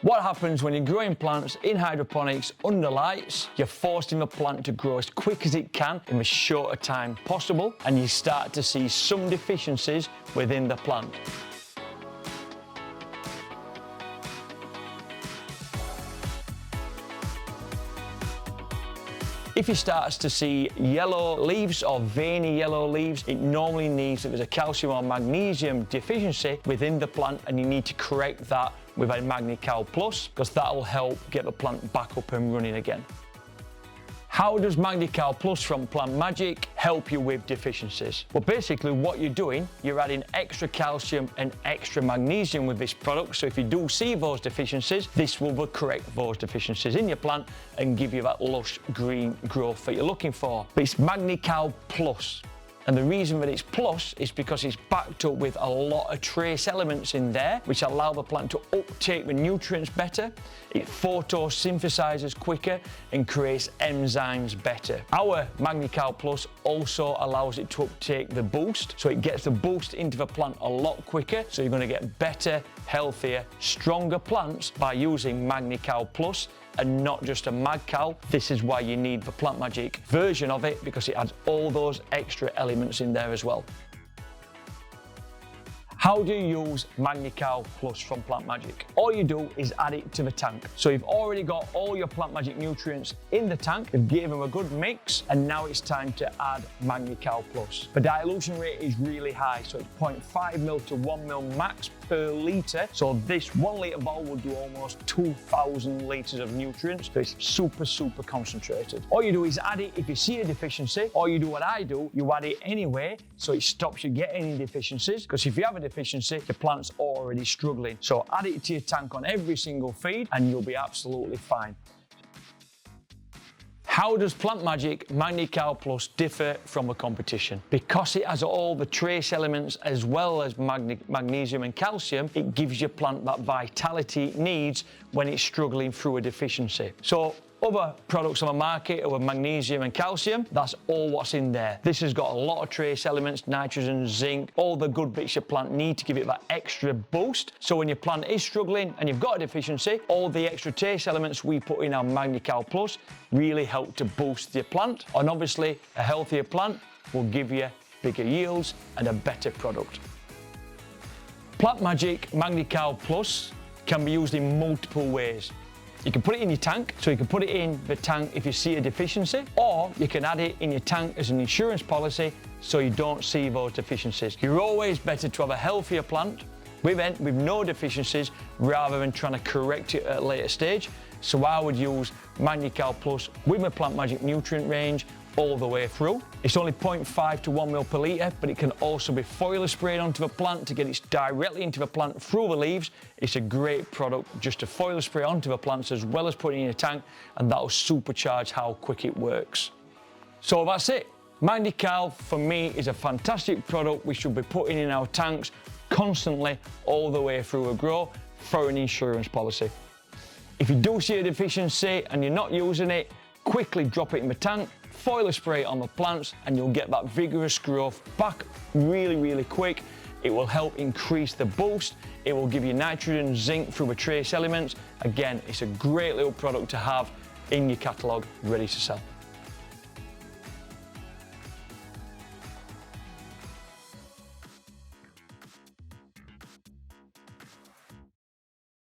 What happens when you're growing plants in hydroponics under lights? You're forcing the plant to grow as quick as it can in the shorter time possible, and you start to see some deficiencies within the plant. If you start to see yellow leaves or veiny yellow leaves, it normally means that there's a calcium or magnesium deficiency within the plant, and you need to correct that with a Magne-Cal Plus, because that will help get the plant back up and running again. How does Magne-Cal Plus from Plant Magic help you with deficiencies? Well, basically what you're doing, you're adding extra calcium and extra magnesium with this product. So if you do see those deficiencies, this will correct those deficiencies in your plant and give you that lush green growth that you're looking for. But it's Magne-Cal Plus. And the reason that it's plus is because it's backed up with a lot of trace elements in there which allow the plant to uptake the nutrients better. It photosynthesizes quicker and creates enzymes better. Our Magne-Cal Plus also allows it to uptake the boost, so it gets the boost into the plant a lot quicker, so you're going to get better, healthier, stronger plants by using Magne-Cal Plus and not just a Mag-Cal. This is why you need the Plant Magic version of it, because it adds all those extra elements in there as well. How do you use Magne-Cal Plus from Plant Magic? All you do is add it to the tank. So you've already got all your Plant Magic nutrients in the tank, you've given them a good mix, and now it's time to add Magne-Cal Plus. The dilution rate is really high, so it's 0.5 ml to 1 ml max per litre. So this 1 litre bottle will do almost 2,000 litres of nutrients. So it's super concentrated. All you do is add it if you see a deficiency, or you do what I do, you add it anyway, so it stops you getting any deficiencies, because if you have a deficiency, your plant's already struggling. So add it to your tank on every single feed and you'll be absolutely fine. How does Plant Magic Magne-Cal Plus differ from the competition? Because it has all the trace elements as well as magnesium and calcium, it gives your plant that vitality it needs when it's struggling through a deficiency. So other products on the market are with magnesium and calcium, that's all what's in there. This has got a lot of trace elements, nitrogen, zinc, all the good bits your plant need to give it that extra boost. So when your plant is struggling and you've got a deficiency, all the extra trace elements we put in our Magne-Cal Plus really help to boost your plant. And obviously, a healthier plant will give you bigger yields and a better product. Plant Magic Magne-Cal Plus can be used in multiple ways. You can put it in your tank, so you can put it in the tank if you see a deficiency, or you can add it in your tank as an insurance policy so you don't see those deficiencies. You're always better to have a healthier plant with no deficiencies rather than trying to correct it at a later stage. So I would use Magne-Cal Plus with my Plant Magic nutrient range all the way through. It's only 0.5 to 1 ml per litre, but it can also be foliar sprayed onto the plant to get it directly into the plant through the leaves. It's a great product just to foliar spray onto the plants as well as putting it in a tank, and that'll supercharge how quick it works. So that's it. Magne-Cal for me is a fantastic product we should be putting in our tanks constantly all the way through a grow for an insurance policy. If you do see a deficiency and you're not using it, quickly drop it in the tank, foliar spray it on the plants, and you'll get that vigorous growth back really quick. It will help increase the boost. It will give you nitrogen, zinc through the trace elements. Again, it's a great little product to have in your catalogue ready to sell.